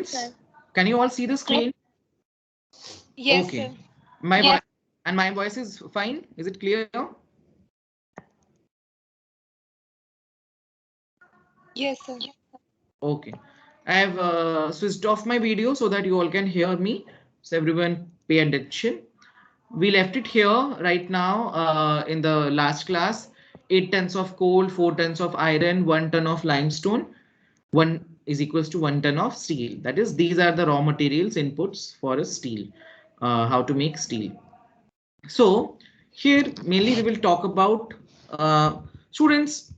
Sir. Can you all see the screen? Yes, Okay. sir. My voice is fine. Is it clear? Yes, sir. Okay. I have switched off my video so that you all can hear me. So everyone pay attention. We left it here right now in the last class. 8 tons of coal, 4 tons of iron, 1 ton of limestone, 1 is equals to 1 ton of steel. That is, these are the raw materials inputs for a steel, how to make steel. So here mainly we will talk about students,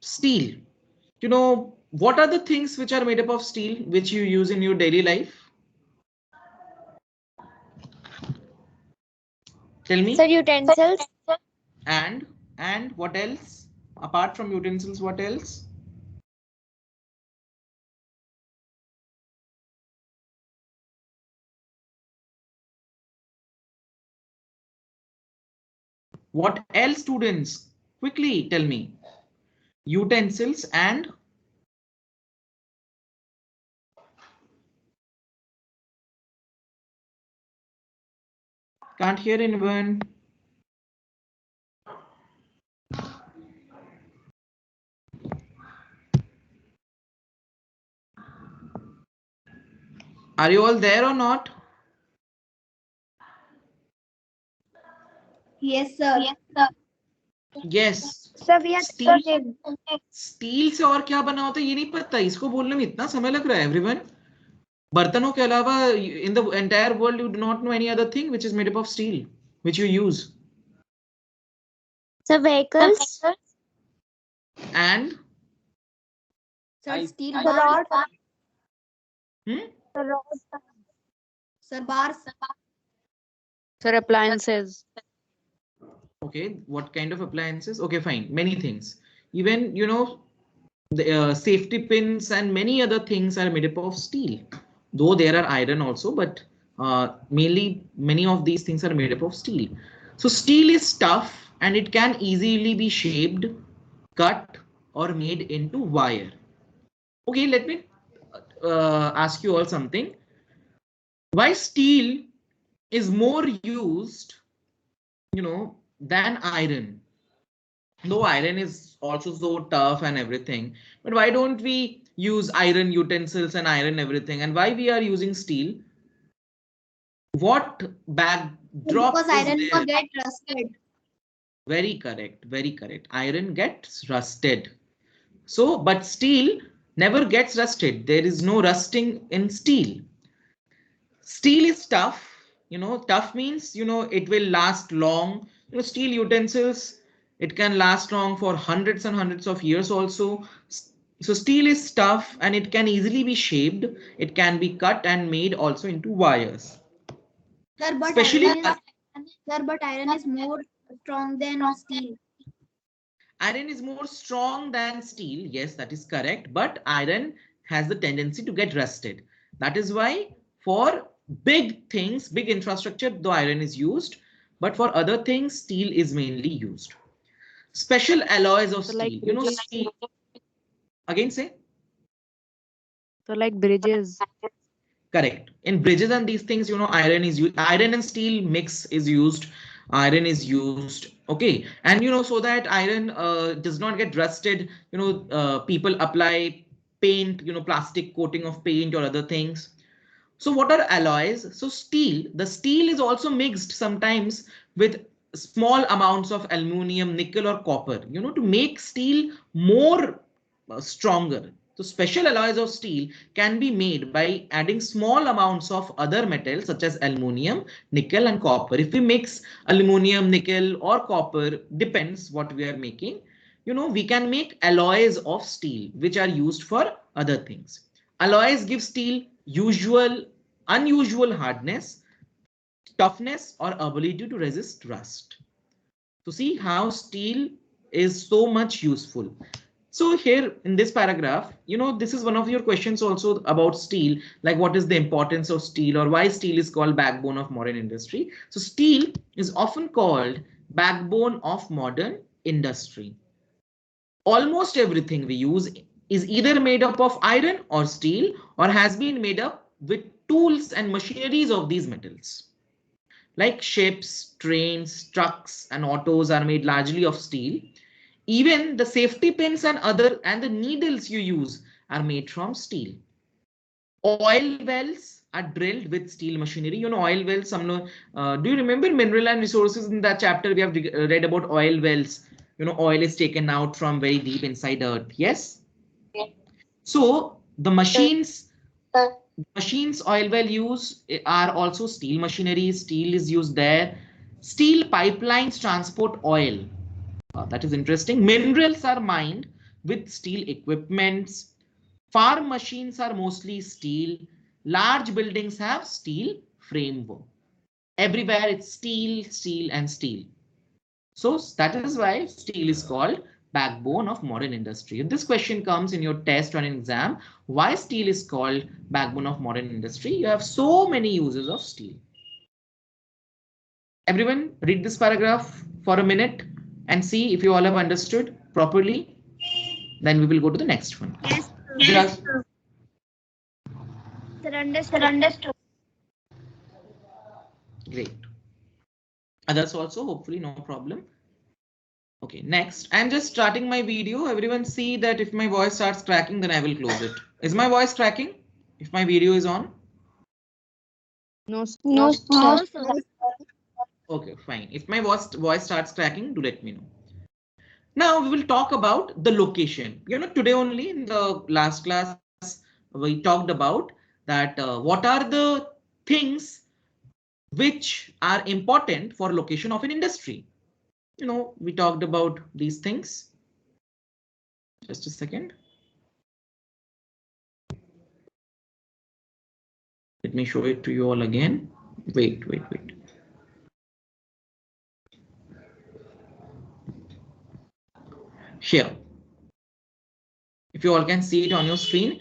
steel. You know, what are the things which are made up of steel which you use in your daily life? Tell me. Sir, utensils. And what else? Apart from utensils, what else? What else, students? Quickly tell me. Utensils and can't hear anyone. Are you all there or not? Yes, sir. Yes. Sir, we are Steel. thinking. Steel से और क्या बना होता है ये नहीं पता, इसको बोलने में इतना समय लग रहा है एवरीवन. बर्तनों के अलावा in the entire world you do not know any other thing which is made up of steel which you use. Sir, vehicles. And Sir, steel The bar. rod. hmm? The rod. Sir, bars. Sir, appliances. Okay, what kind of appliances? Okay, fine, many things. Even you know the safety pins and many other things are made up of steel, though there are iron also, but mainly many of these things are made up of steel. So steel is tough and it can easily be shaped, cut or made into wire. Okay, let me ask you all something. Why steel is more used, you know, than iron? Though iron is also so tough and everything, but why don't we use iron utensils and iron everything, and why we are using steel? What backdrop Because is iron there? will get rusted. Very correct, very correct. Iron gets rusted. So, but steel never gets rusted. There is no rusting in steel. Steel is tough. You know, tough means, you know, it will last long. You know, steel utensils, it can last long for hundreds and hundreds of years also. So steel is tough and it can easily be shaped. It can be cut and made also into wires. Sir, but Especially iron is more strong than steel. iron is more strong than steel. Yes, that is correct. But iron has the tendency to get rusted. That is why for big things, big infrastructure, the iron is used. But for other things, steel is mainly used. Special alloys of So like steel. You know, bridges. steel. Again, say. So like bridges. Correct. In bridges and these things, you know, iron is used. Iron and steel mix is used. Iron is used. Okay. And you know, so that iron does not get rusted, you know, people apply paint, you know, plastic coating of paint or other things. So what are alloys? So steel, the steel is also mixed sometimes with small amounts of aluminum, nickel or copper, you know, to make steel more stronger. So special alloys of steel can be made by adding small amounts of other metals such as aluminum, nickel and copper. If we mix aluminum, nickel or copper, depends what we are making, you know, we can make alloys of steel which are used for other things. Alloys give steel unusual hardness, toughness or ability to resist rust. To see how steel is so much useful. So here in this paragraph, you know, this is one of your questions also about steel, like what is the importance of steel or why steel is called backbone of modern industry. So steel is often called backbone of modern industry. Almost everything we use is either made up of iron or steel or has been made up with tools and machineries of these metals. Like ships, trains, trucks, and autos are made largely of steel. Even the safety pins and the needles you use are made from steel. Oil wells are drilled with steel machinery. You know, oil wells, do you remember mineral and resources in that chapter? We have read about oil wells. You know, oil is taken out from very deep inside earth. Yes. So the machines oil well use are also steel machinery. Steel is used there. Steel pipelines transport oil. That is interesting. Minerals are mined with steel equipments. Farm machines are mostly steel. Large buildings have steel framework. Everywhere it's steel, steel, and steel. So that is why steel is called backbone of modern industry. If this question comes in your test or an exam, why steel is called backbone of modern industry? You have so many uses of steel. Everyone read this paragraph for a minute and see if you all have understood properly. Then we will go to the next one. Yes, Yes. sir, understood. Great. Others also, hopefully no problem. Okay, next. I'm just starting my video. Everyone see that if my voice starts cracking, then I will close it. Is my voice cracking? If my video is on? No, No, sir. Okay, fine. If my voice starts cracking, do let me know. Now we will talk about the location. You know, today only in the last class, we talked about that what are the things which are important for location of an industry. You know, we talked about these things. Just a second. Let me show it to you all again. Wait. Here. If you all can see it on your screen,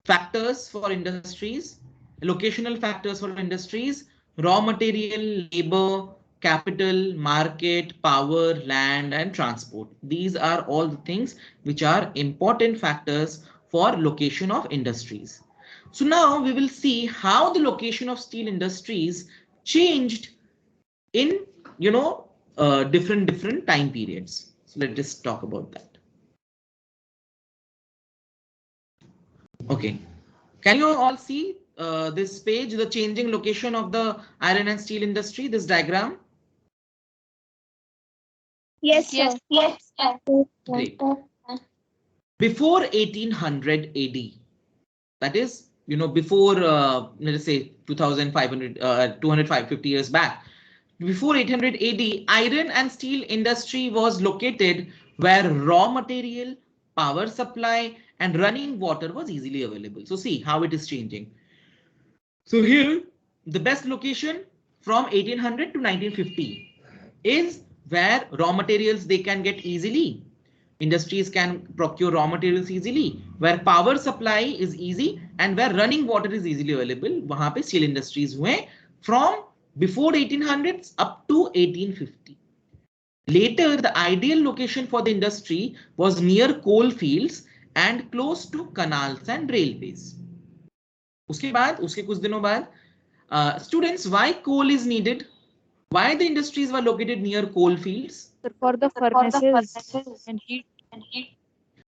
factors for industries, locational factors for industries, raw material, labor, capital, market, power, land, and transport. These are all the things which are important factors for location of industries. So now we will see how the location of steel industries changed in, you know, different time periods. So let's just talk about that. Okay. Can you all see this page, the changing location of the iron and steel industry, this diagram? Yes, Yes. sir. Great. Before 1800 AD, that is, you know, before, let us say 2500, 250 years back, before 800 AD, iron and steel industry was located where raw material, power supply, and running water was easily available. So see how it is changing. So here, the best location from 1800 to 1950 is where raw materials they can get easily. Industries can procure raw materials easily, where power supply is easy and where running water is easily available. वहां पे steel industries हुए from before 1800s up to 1850. Later, the ideal location for the industry was near coal fields and close to canals and railways. उसके बाद, उसके कुछ दिनों बाद, students, why coal is needed? Why the industries were located near coal fields? for the furnaces and heat.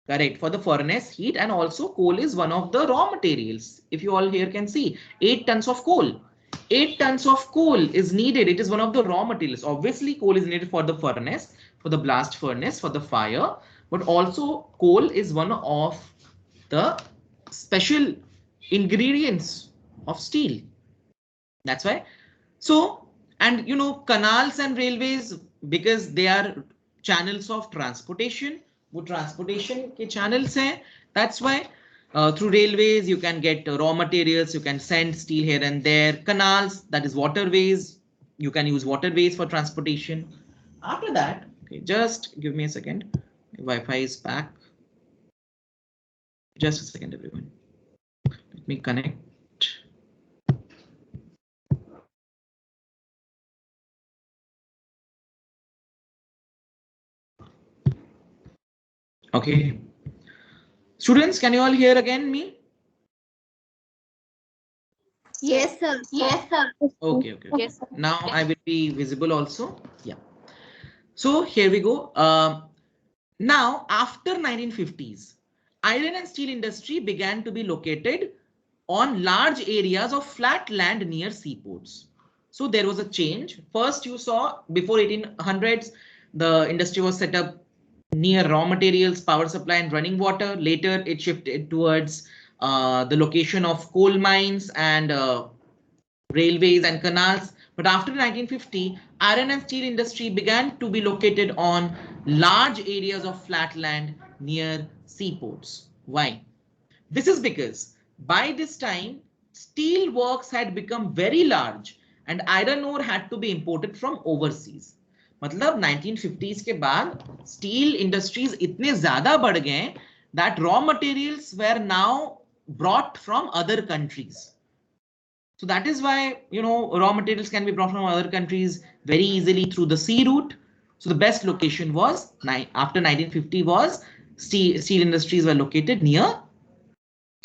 Correct, for the furnace heat, and also coal is one of the raw materials. If you all here can see, 8 tons of coal. 8 tons of coal is needed. It is one of the raw materials. Obviously, coal is needed for the furnace, for the blast furnace, for the fire, but also coal is one of the special ingredients of steel. That's why. So, and you know, canals and railways, because they are channels of transportation, वो transportation के channels हैं. That's why through railways you can get raw materials, you can send steel here and there. Canals, that is waterways, you can use waterways for transportation. After that, okay, just give me a second. Wi-Fi is back. Just a second, everyone. Let me connect. Okay. Students, can you all hear again me? Yes, sir. Yes, sir. Okay, okay, okay. Yes. Now I will be visible also. Yeah. So here we go. Now, after 1950s, iron and steel industry began to be located on large areas of flat land near seaports. So there was a change. First, you saw before 1800s, the industry was set up near raw materials, power supply, and running water. Later, it shifted towards the location of coal mines and railways and canals. But after 1950, iron and steel industry began to be located on large areas of flat land near seaports. Why? This is because by this time, steel works had become very large and iron ore had to be imported from overseas. मतलब 1950s के बाद steel industries इतने ज़्यादा बढ़ गए that raw materials were now brought from other countries. So that is why, raw materials can be brought from other countries very easily through the sea route. So the best location was after 1950 was steel industries were located near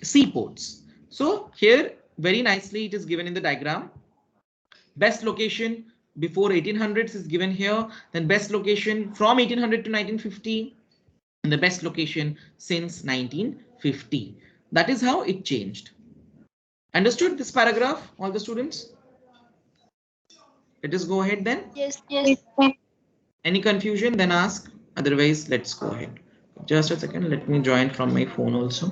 seaports. So here very nicely it is given in the diagram. Best location before 1800s is given here. Then best location from 1800 to 1950 and the best location since 1950. That is how it changed. Understood this paragraph, all the students? Let us go ahead then. Yes. Any confusion, then ask. Otherwise, let's go ahead. Just a second. Let me join from my phone also.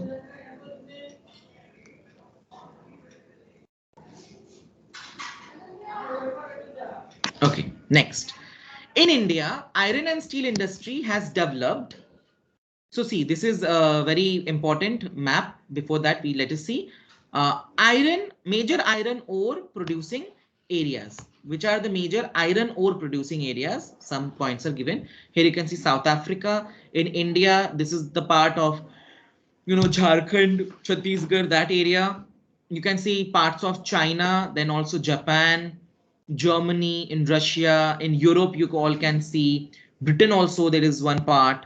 Okay, next. In India, iron and steel industry has developed. So see, this is a very important map. Before that, let us see major iron ore producing areas. Which are the major iron ore producing areas? Some points are given. Here you can see South Africa. In India, this is the part of, Jharkhand, Chhattisgarh, that area. You can see parts of China, then also Japan, Germany, in Russia, in Europe, you all can see Britain also, there is one part.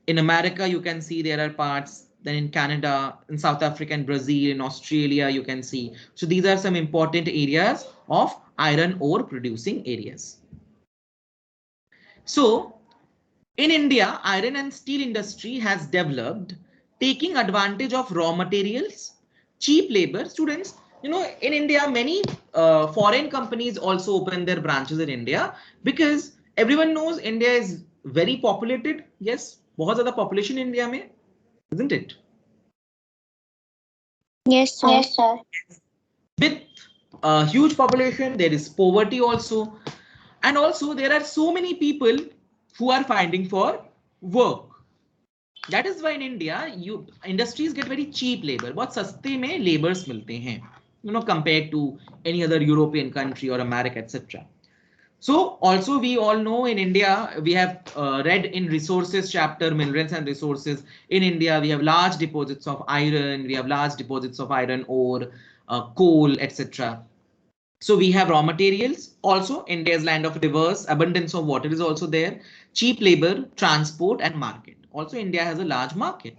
In America, you can see there are parts. Then in Canada, in South Africa and Brazil, in Australia, you can see. So these are some important areas of iron ore producing areas. So in India, iron and steel industry has developed taking advantage of raw materials, cheap labor. Students, in India, many foreign companies also open their branches in India because everyone knows India is very populated. Yes, बहुत ज़्यादा population India में, isn't it? Yes, sir. Yes, sir. With a huge population, there is poverty also. And also there are so many people who are finding for work. That is why in India, industries get very cheap labor. बहुत सस्ते में laborers मिलते हैं, compared to any other European country or America, etc. So also we all know in India, we have read in resources chapter, minerals and resources. In India, we have large deposits of iron, we have large deposits of iron ore, coal, etc. So we have raw materials. Also, India's land of rivers, abundance of water is also there. Cheap labor, transport and market. Also, India has a large market.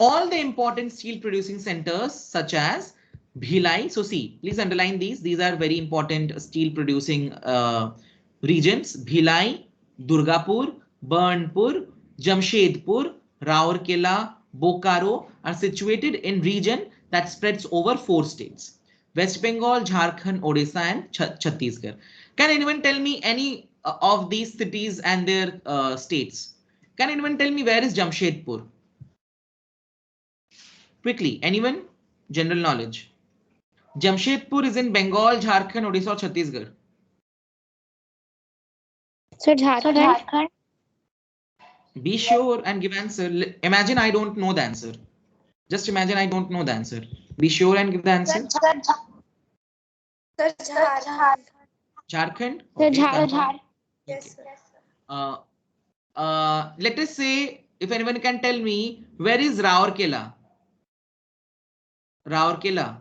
All the important steel producing centers such as Bhilai. So see, please underline these. These are very important steel producing regions. Bhilai, Durgapur, Burnpur, Jamshedpur, Raurkela, Bokaro are situated in region that spreads over 4 states. West Bengal, Jharkhand, Odisha and Chhattisgarh. Can anyone tell me any of these cities and their states? Can anyone tell me where is Jamshedpur? Quickly, anyone? General knowledge. Jamshedpur is in Bengal, Jharkhand, Odisha or Chhattisgarh? Sir, Jharkhand. Be sure and give answer. Imagine I don't know the answer. Just imagine I don't know the answer. Be sure and give the answer. Sir, Jharkhand. Jharkhand? Sir, Okay, Jharkhand. confirm. Yes, Okay. sir. Let us say, if anyone can tell me, where is Raurkela? Raurkela.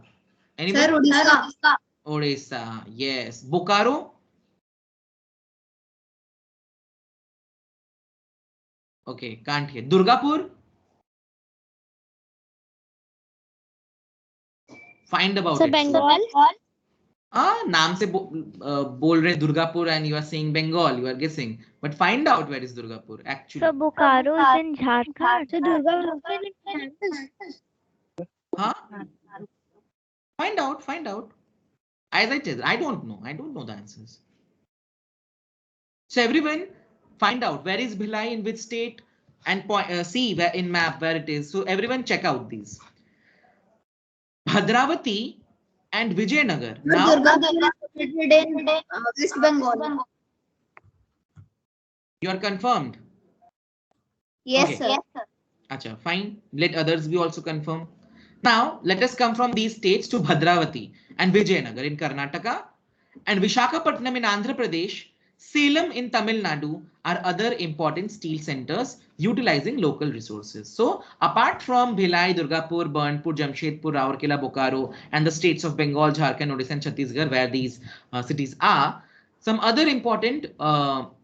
Anyone? Sir, Odisha. Odisha. Yes. Bokaro? Okay, can't hear. Durgapur? Find about Sir, it. Bengal. नाम से बोल रहे Durgapur and you are saying Bengal, you are guessing, but find out where is Durgapur actually. Sir, Bokaro is in Jharkhand. So, Durga is in Jharkhand. Huh? Find out. As I tell, I don't know the answers. So everyone, find out where is Bhilai in which state, and see where in map where it is. So everyone check out these. Bhadravati and Vijayanagar. Now, Durgapur is located in West Bengal. you are confirmed. Yes, Okay. sir. Yes, sir. Acha, fine. Let others be also confirm. Now, let us come from these states to Bhadravati and Vijayanagar in Karnataka and Vishakhapatnam in Andhra Pradesh, Salem in Tamil Nadu are other important steel centers utilizing local resources. So, apart from Bhilai, Durgapur, Burnpur, Jamshedpur, Rourkela, Bokaro and the states of Bengal, Jharkhand, Odisha and Chhattisgarh where these cities are, some other important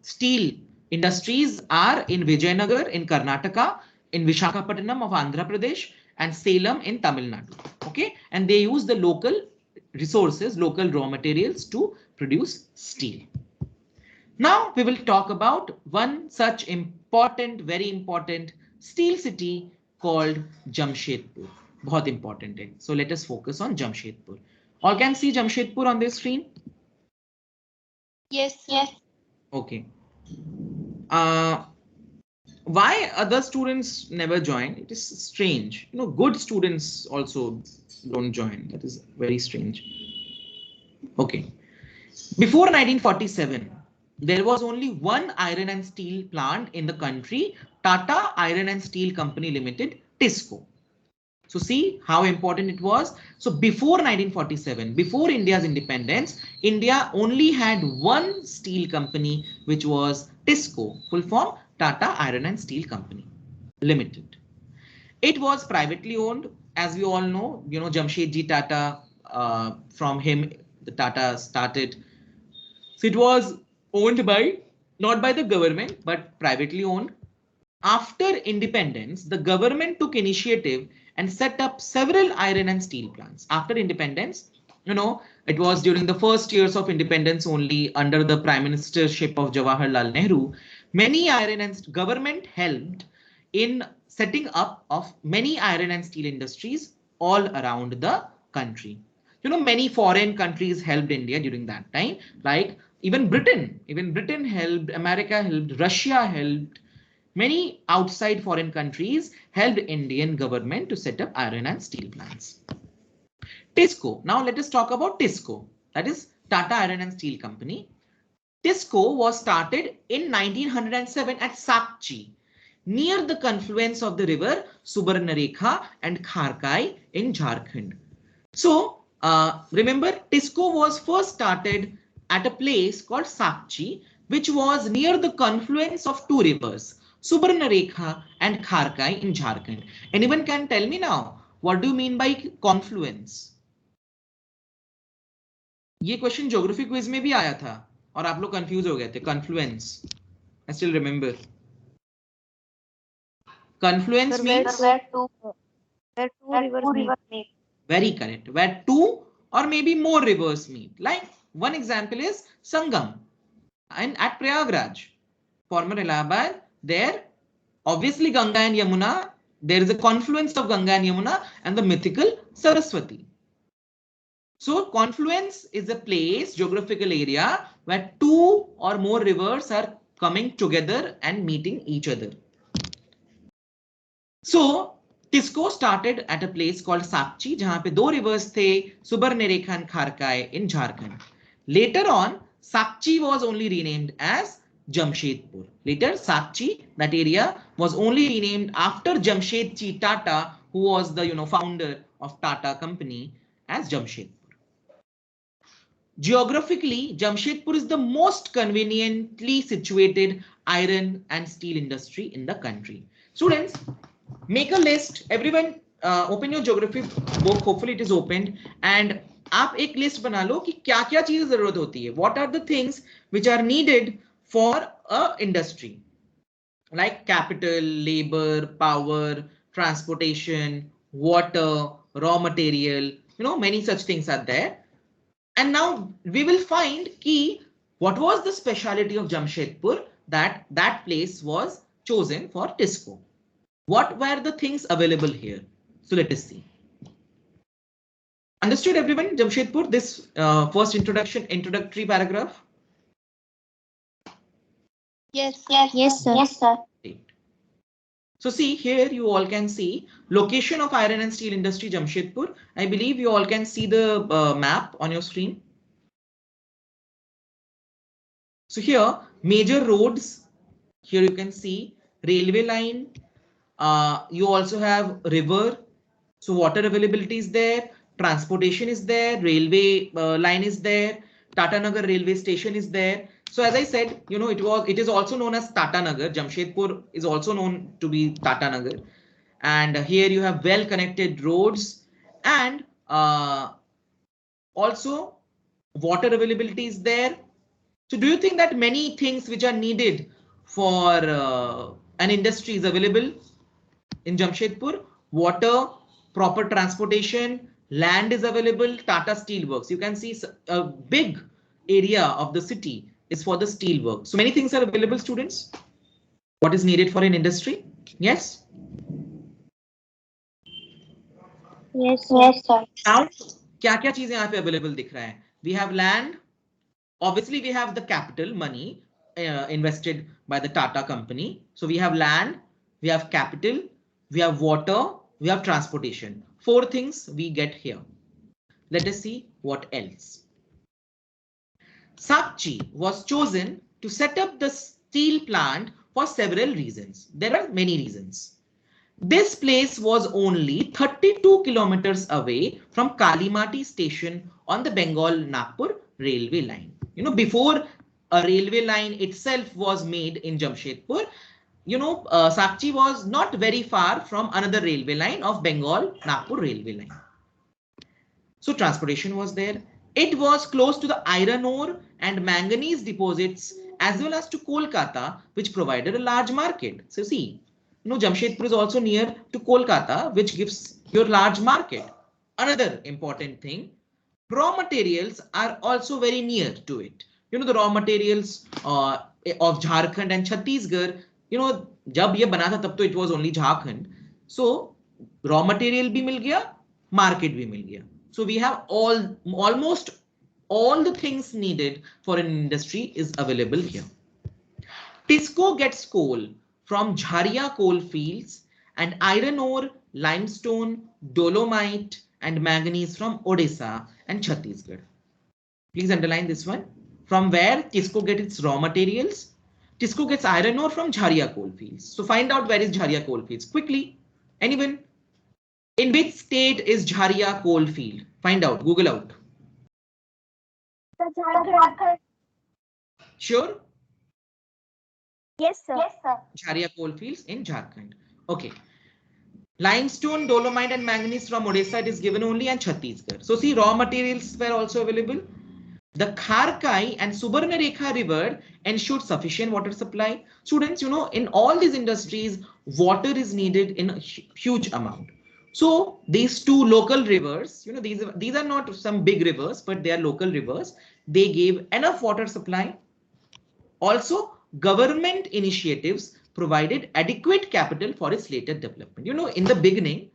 steel industries are in Vijayanagar in Karnataka, in Vishakhapatnam of Andhra Pradesh and Salem in Tamil Nadu. Okay, and they use the local resources, local raw materials to produce steel. Now we will talk about one such important, very important steel city called Jamshedpur. बहुत important है. So let us focus on Jamshedpur. All can see Jamshedpur on this screen? Yes, yes. Okay. Why other students never join? It is strange. You know, good students also don't join. That is very strange. Okay. Before 1947, there was only one iron and steel plant in the country, Tata Iron and Steel Company Limited, TISCO. So see how important it was. So before 1947, before India's independence, India only had one steel company, which was TISCO, full form Tata Iron and Steel Company Limited. It was privately owned, as we all know, you know, Jamshedji Tata, from him, the Tata started. So it was owned by, not by the government, but privately owned. After independence, the government took initiative and set up several iron and steel plants. After independence, you know, it was during the first years of independence only under the prime ministership of Jawaharlal Nehru, many iron and government helped in setting up of many iron and steel industries all around the country. You know, many foreign countries helped India during that time, like even Britain helped, America helped, Russia helped. Many outside foreign countries helped Indian government to set up iron and steel plants. TISCO. Now let us talk about TISCO. That is Tata Iron and Steel Company. TISCO was started in 1907 at Sakchi, near the confluence of the river Subarnarekha and Kharkai in Jharkhand. So remember, TISCO was first started at a place called Sakchi, which was near the confluence of two rivers, Subarnarekha and Kharkai in Jharkhand. Anyone can tell me now, what do you mean by confluence? ये question geography quiz में भी आया था और आप लोग confuse हो गए थे. Confluence, I still remember. Confluence means where two rivers meet. Very correct. Where two or maybe more rivers meet. Like one example is Sangam and at Prayagraj, former Allahabad. There, obviously Ganga and Yamuna. There is a confluence of Ganga and Yamuna and the mythical Saraswati. So confluence is a place, geographical area where two or more rivers are coming together and meeting each other. So TISCO started at a place called Sakchi, जहां पे दो rivers थे, Subarnarekha and Kharkai in Jharkhand. Later on, Sakchi was only renamed as Jamshedpur. Later, Sakchi, that area, was only renamed after Jamshedji Tata, who was the founder of Tata Company, as Jamshedpur. Geographically, Jamshedpur is the most conveniently situated iron and steel industry in the country. Students, make a list. Everyone open your geography book. Hopefully it is opened. And आप एक list बना लो कि क्या क्या चीज़ जरूरत होती है. What are the things which are needed for a industry? Like capital, labor, power, transportation, water, raw material, many such things are there. And now we will find key what was the speciality of Jamshedpur that place was chosen for TISCO. What were the things available here? So let us see. Understood everyone, Jamshedpur, this first introductory paragraph? Yes. Yes, sir. Yes, sir. So see here you all can see location of iron and steel industry Jamshedpur. I believe you all can see the map on your screen. So here major roads, here you can see railway line. You also have river. So water availability is there, transportation is there, railway line is there, Tata Nagar railway station is there. So as I said, it is also known as Tata Nagar. Jamshedpur is also known to be Tata Nagar. And here you have well connected roads and also water availability is there. So do you think that many things which are needed for an industry is available in Jamshedpur? Water, proper transportation, land is available, Tata Steel Works. You can see a big area of the city is for the steel work. So many things are available, students. What is needed for an industry? Yes? Yes, sir. Now, क्या-क्या चीजें यहाँ पे available दिख रहा है? We have land. Obviously, we have the capital money invested by the Tata company. So we have land, we have capital, we have water, we have transportation. 4 things we get here. Let us see what else. Sakchi was chosen to set up the steel plant for several reasons. There are many reasons. This place was only 32 kilometers away from Kalimati station on the Bengal-Nagpur railway line. Before a railway line itself was made in Jamshedpur, Sakchi was not very far from another railway line of Bengal-Nagpur railway line. So transportation was there. It was close to the iron ore and manganese deposits as well as to Kolkata, which provided a large market. So see, Jamshedpur is also near to Kolkata, which gives your large market. Another important thing, raw materials are also very near to it. The raw materials of Jharkhand and Chhattisgarh, जब ये बना था तब तो it was only Jharkhand. So raw material भी मिल गया, market भी मिल गया. So we have almost all the things needed for an industry is available here. TISCO gets coal from Jharia coal fields and iron ore, limestone, dolomite and manganese from Odisha and Chhattisgarh. Please underline this one. From where TISCO gets its raw materials? TISCO gets iron ore from Jharia coal fields. So find out where is Jharia coal fields quickly. Anyone? In which state is Jharia coal field? Find out. Google out. Sure? Yes, sir. Yes, sir. Jharia coal fields in Jharkhand. Okay. Limestone, dolomite and manganese from Odisha it is given only and Chhattisgarh. So see raw materials were also available. The Kharkai and Subarnarekha river ensured sufficient water supply. Students, in all these industries, water is needed in a huge amount. So these 2 local rivers, these are not some big rivers, but they are local rivers. They gave enough water supply. Also, government initiatives provided adequate capital for its later development. In the beginning,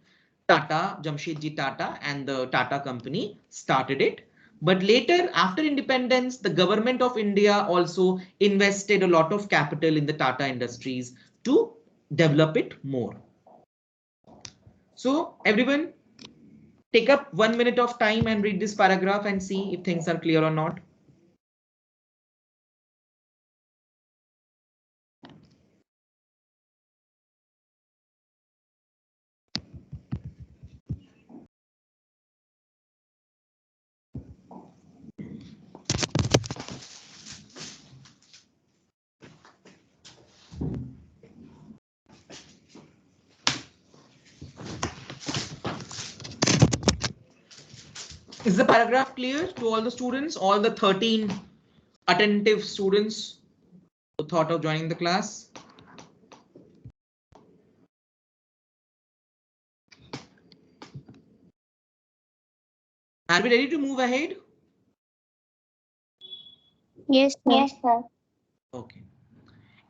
Jamshedji Tata and the Tata company started it. But later, after independence, the government of India also invested a lot of capital in the Tata Industries to develop it more. So everyone, take up 1 minute of time and read this paragraph and see if things are clear or not. Is the paragraph clear to all the students, all the 13 attentive students who thought of joining the class? Are we ready to move ahead? Yes, sir. Yes, sir. Okay.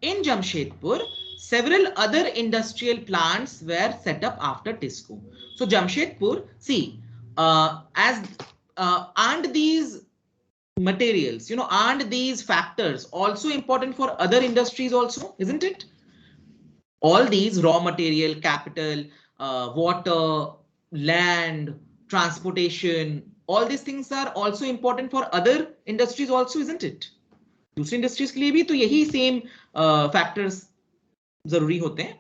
In Jamshedpur, several other industrial plants were set up after TISCO. So Jamshedpur, see, aren't these materials, aren't these factors also important for other industries also, isn't it? All these raw material, capital, water, land, transportation, all these things are also important for other industries also, isn't it? दूसरी industries के लिए भी तो यही same factors जरूरी होते हैं.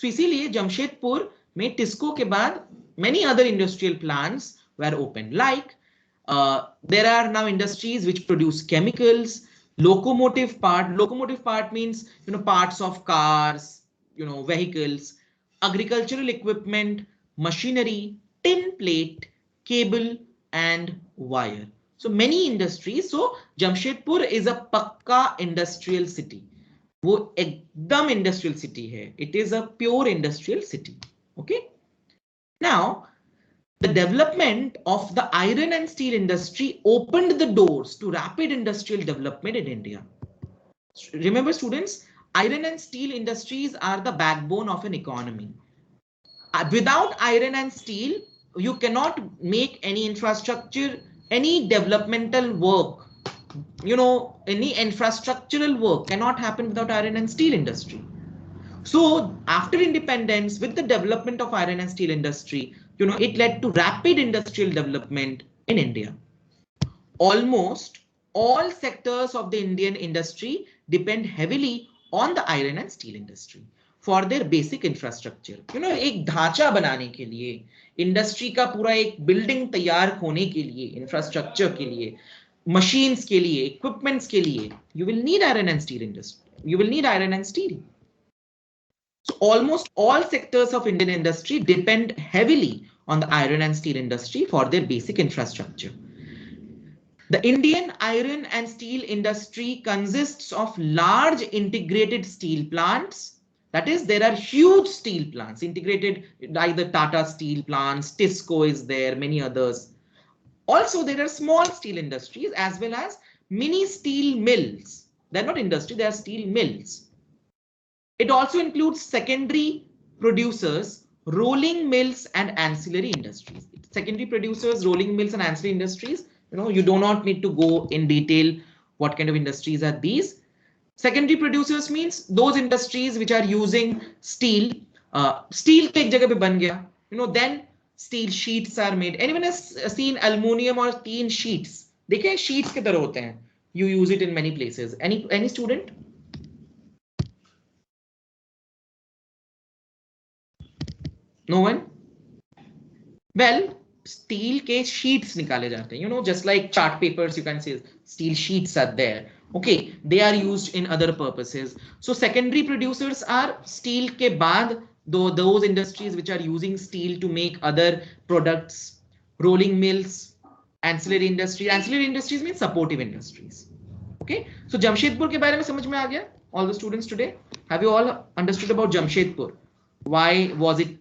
सो इसीलिए जमशेदपुर में टिस्को के बाद many other industrial plants were opened. Like there are now industries which produce chemicals, locomotive part means parts of cars, vehicles, agricultural equipment, machinery, tin plate, cable and wire. So many industries. So Jamshedpur is a pakka industrial city. वो एकदम industrial city है. It is a pure industrial city. Okay. Now the development of the iron and steel industry opened the doors to rapid industrial development in India. Remember students, iron and steel industries are the backbone of an economy. Without iron and steel, you cannot make any infrastructure, any developmental work, any infrastructural work cannot happen without iron and steel industry. So after independence, with the development of iron and steel industry, it led to rapid industrial development in India. Almost all sectors of the Indian industry depend heavily on the iron and steel industry for their basic infrastructure. एक ढांचा बनाने के लिए, industry का पूरा एक building तैयार होने के लिए, इंफ्रास्ट्रक्चर के लिए, machines के लिए, equipments के लिए, you will need iron and steel industry. You will need iron and steel. So almost all sectors of Indian industry depend heavily on the iron and steel industry for their basic infrastructure. The Indian iron and steel industry consists of large integrated steel plants. That is, there are huge steel plants integrated, like the Tata Steel plants, TISCO is there, many others. Also, there are small steel industries as well as mini steel mills. They're not industry, they are steel mills. It also includes secondary producers, rolling mills and ancillary industries. Secondary producers, rolling mills and ancillary industries, you do not need to go in detail what kind of industries are these. Secondary producers means those industries which are using steel. Steel to ek jagah pe ban gaya. Then steel sheets are made. Anyone has seen aluminum or tin sheets? Dekhe sheets ke tarah hote hain. You use it in many places. Any student? No one? Well, steel के sheets निकाले जाते हैं, just like chart papers, you can say steel sheets are there. Okay, they are used in other purposes. So secondary producers are steel के बाद those industries which are using steel to make other products, rolling mills, ancillary industries. Ancillary industries means supportive industries. Okay, so Jamshedpur के बारे में समझ में आ गया? All the students today, have you all understood about Jamshedpur? Why was it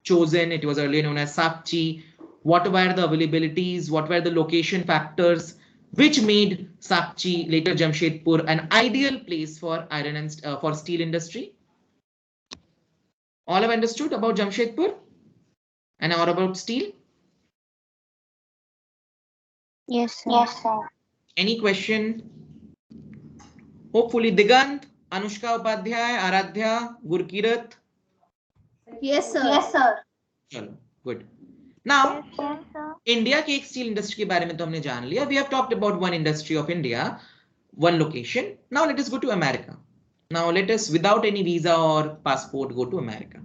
chosen? It was earlier known as Sakchi. What were the availabilities? What were the location factors which made Sakchi, later Jamshedpur, an ideal place for iron and for steel industry? All have understood about Jamshedpur and or about steel? Yes, sir. Yes, sir. Any question? Hopefully Digant, Anushka Upadhyay, Aradhya, Gurkirat. Yes, sir. Yes, sir. Chalo, good. Now, Yes, sir. India के एक steel industry के बारे में तो हमने जान लिया. We have talked about one industry of India, one location. Now let us go to America. Now let us, without any visa or passport, go to America.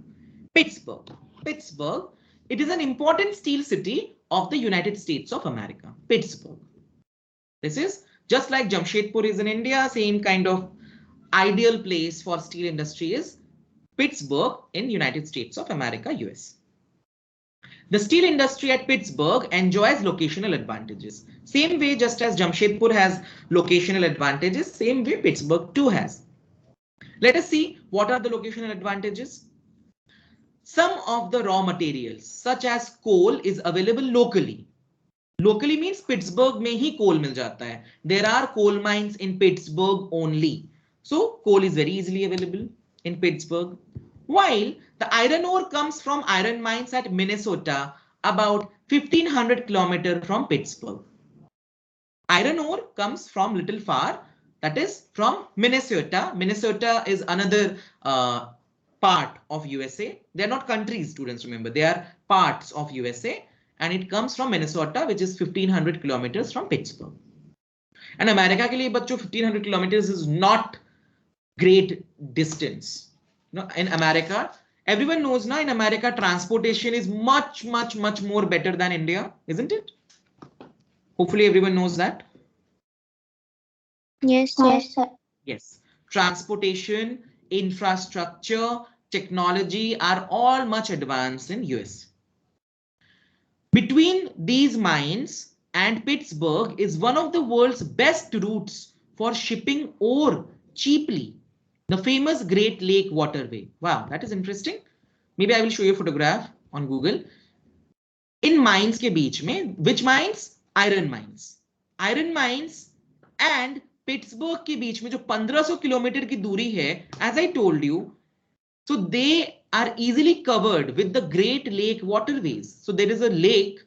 Pittsburgh. Pittsburgh. It is an important steel city of the United States of America. Pittsburgh. This is just like Jamshedpur is in India, same kind of ideal place for steel industry is Pittsburgh in United States of America, US. The steel industry at Pittsburgh enjoys locational advantages. Same way, just as Jamshedpur has locational advantages, same way Pittsburgh too has. Let us see what are the locational advantages. Some of the raw materials, such as coal, is available locally. Locally means Pittsburgh में ही कोल मिल जाता है. There are coal mines in Pittsburgh only. So coal is very easily available in Pittsburgh. While the iron ore comes from iron mines at Minnesota, about 1500 kilometers from Pittsburgh. Iron ore comes from little far, that is from Minnesota. Minnesota is another part of USA. They are not countries, students, remember. They are parts of USA. And it comes from Minnesota, which is 1500 kilometers from Pittsburgh. And America के लिए बच्चों 1500 kilometers is not great distance. You know, in America, everyone knows now, in America, transportation is much more better than India, isn't it? Hopefully everyone knows that. Yes, sir. Yes, sir. Yes, transportation, infrastructure, technology are all much advanced in US. Between these mines and Pittsburgh is one of the world's best routes for shipping ore cheaply, the famous Great Lake Waterway. Wow, that is interesting. Maybe I will show you a photograph on Google. In mines के बीच में, which mines? Iron mines. Iron mines and Pittsburgh के बीच में जो 1500 kilometre की दूरी है, as I told you, so they are easily covered with the Great Lake waterways. So there is a lake.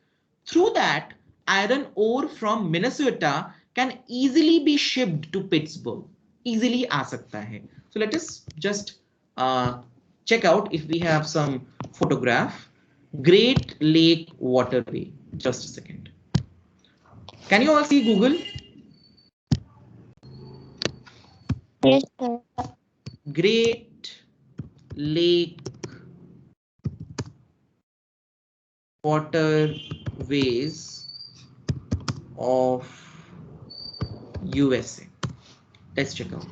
Through that, iron ore from Minnesota can easily be shipped to Pittsburgh. Easily आ सकता है. So let us just check out if we have some photograph. Great Lake Waterway. Just a second. Can you all see Google? Yes, sir. Great Lake waterways of USA. Let's check out.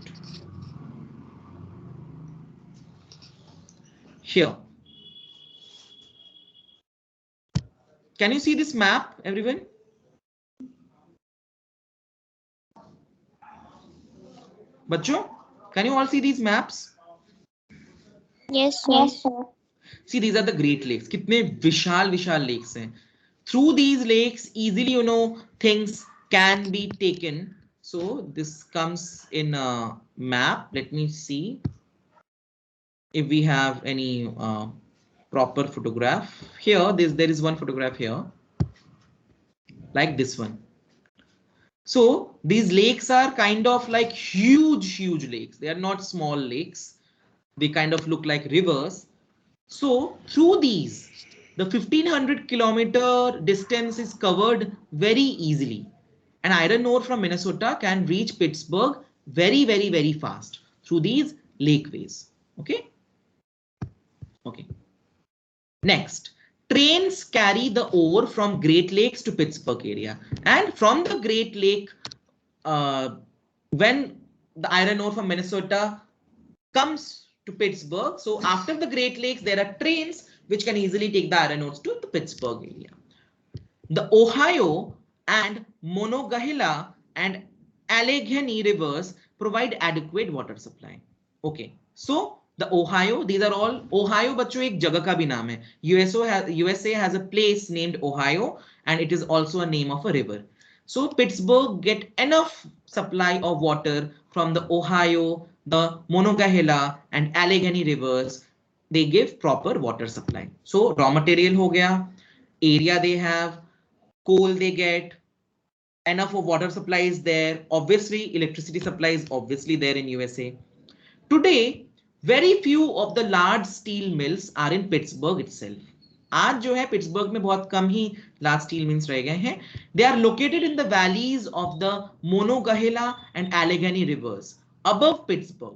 Here. Can you see this map, everyone? Bachcho, can you all see these maps? Yes, sir. Yes, sir. See, these are the Great Lakes. कितने विशाल lakes हैं. Through these lakes, easily, you know, things can be taken. So this comes in a map. Let me see if we have any proper photograph. Here, there is one photograph here, like this one. So these lakes are kind of like huge lakes. They are not small lakes. They kind of look like rivers. So through these, the 1500 kilometer distance is covered very easily. And iron ore from Minnesota can reach Pittsburgh very fast through these lakeways. Okay. Okay. Next, trains carry the ore from Great Lakes to Pittsburgh area. And from the Great Lake, when the iron ore from Minnesota comes to Pittsburgh, so after the Great Lakes, there are trains which can easily take the iron ores to the Pittsburgh area. The Ohio and Monongahela and Allegheny rivers provide adequate water supply. Okay, so the Ohio, these are all Ohio. बच्चों एक जगह का भी नाम है. USA has a place named Ohio, and it is also a name of a river. So Pittsburgh get enough supply of water from the Ohio, the Monongahela and Allegheny rivers. They give proper water supply. So raw material हो गया, area they have, coal they get, enough of water supply is there. Obviously, electricity supply is obviously there in USA. Today, very few of the large steel mills are in Pittsburgh itself. आज जो है Pittsburgh में बहुत कम ही large steel mills रह गए हैं. They are located in the valleys of the Monongahela and Allegheny rivers above Pittsburgh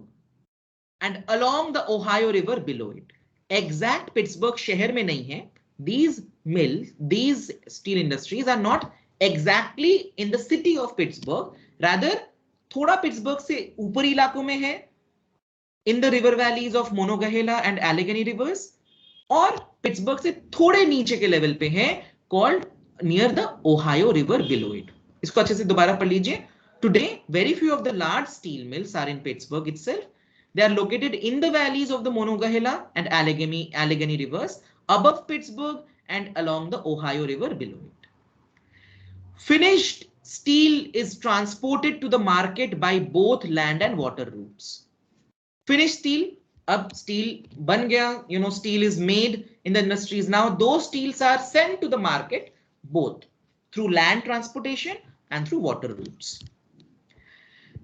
and along the Ohio River below it. Exact Pittsburgh शहर में नहीं है. These mills, these steel industries are not exactly in the city of Pittsburgh. Rather, थोड़ा Pittsburgh से ऊपरी इलाकों में है, in the river valleys of Monongahela and Allegheny rivers, और Pittsburgh से थोड़े नीचे के लेवल पे है, called near the Ohio River below it. इसको अच्छे से दोबारा पढ़ लीजिए. Today, very few of the large steel mills are in Pittsburgh itself. They are located in the valleys of the Monongahela and Allegheny rivers above Pittsburgh and along the Ohio River below it. Finished steel is transported to the market by both land and water routes. Finished steel, अब steel बन गया, steel is made in the industries. Now those steels are sent to the market both through land transportation and through water routes.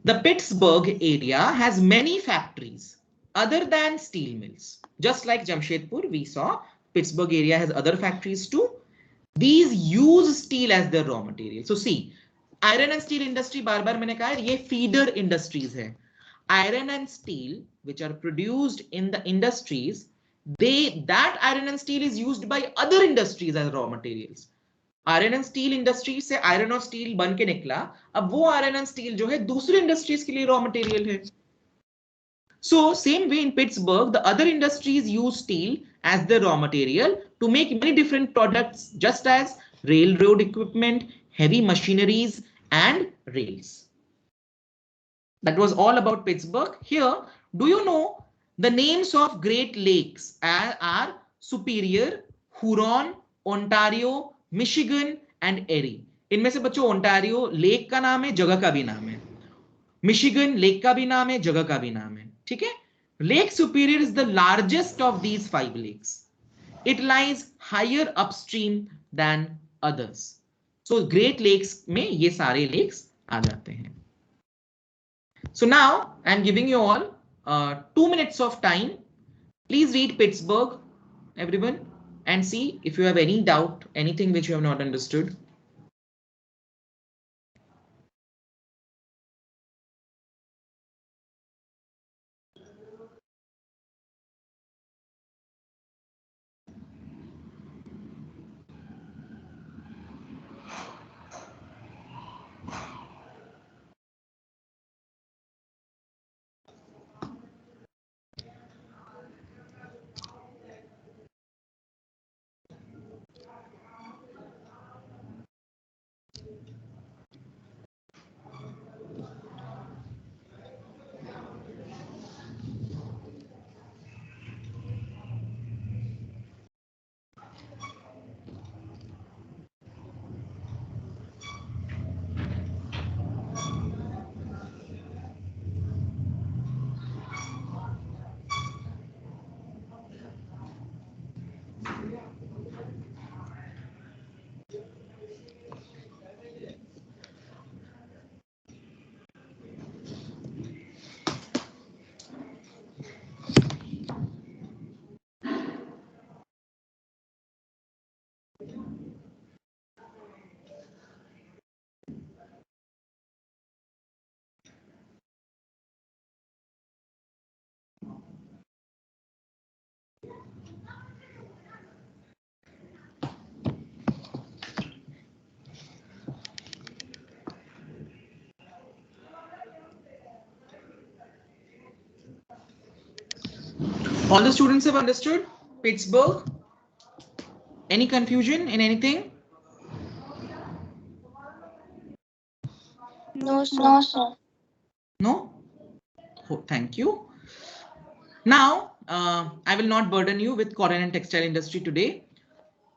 The Pittsburgh area has many factories other than steel mills. Just like Jamshedpur, we saw Pittsburgh area has other factories too. These use steel as their raw material. So see, iron and steel industry, बार-बार मैंने कहा है, ये feeder industries है. Iron and steel, which are produced in the industries, that iron and steel is used by other industries as raw materials. Iron and steel industry से iron और steel बन के निकला, अब वो आयरन एंड स्टील जो है दूसरी इंडस्ट्रीज के लिए रॉ मटेरियल है. So same way in Pittsburgh, the other industries use steel as the raw material to make many different products, just as railroad equipment, heavy machineries, and rails. That was all about Pittsburgh. Here, do you know the names of Great Lakes are Superior, Huron, Ontario, Michigan and Erie. इनमें से बच्चों Ontario lake का नाम है, जगह का भी नाम है. मिशिगन लेक का भी नाम है, जगह का भी नाम है. ठीक है. Lake Superior is the largest of these 5 lakes. It lies higher upstream than others. So Great Lakes में ये सारे लेक्स आ जाते हैं. So now I am giving you all 2 minutes of time. Please read Pittsburgh, everyone, and see if you have any doubt, anything which you have not understood. All the students have understood Pittsburgh? Any confusion in anything? No, sir. No, sir. No? Oh, thank you. Now, I will not burden you with cotton and textile industry today.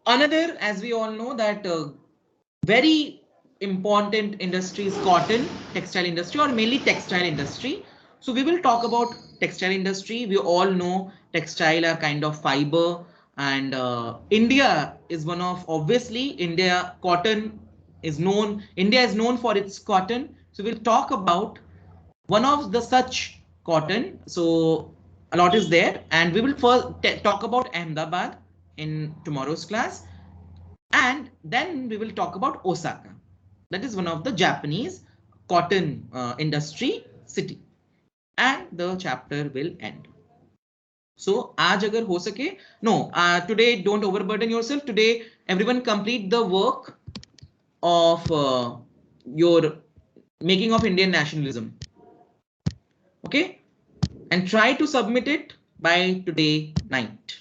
Another, as we all know, that very important industry is cotton, textile industry, or mainly textile industry. So we will talk about textile industry. We all know textile are kind of fiber, and India is one of, obviously, cotton is known. India is known for its cotton. So we'll talk about one of the such cotton. So a lot is there, and we will first talk about Ahmedabad in tomorrow's class, and then we will talk about Osaka. That is one of the Japanese cotton industry city, and the chapter will end. So आज अगर हो सके, no, today don't overburden yourself. Today everyone complete the work of your making of Indian nationalism. Okay, and try to submit it by today night.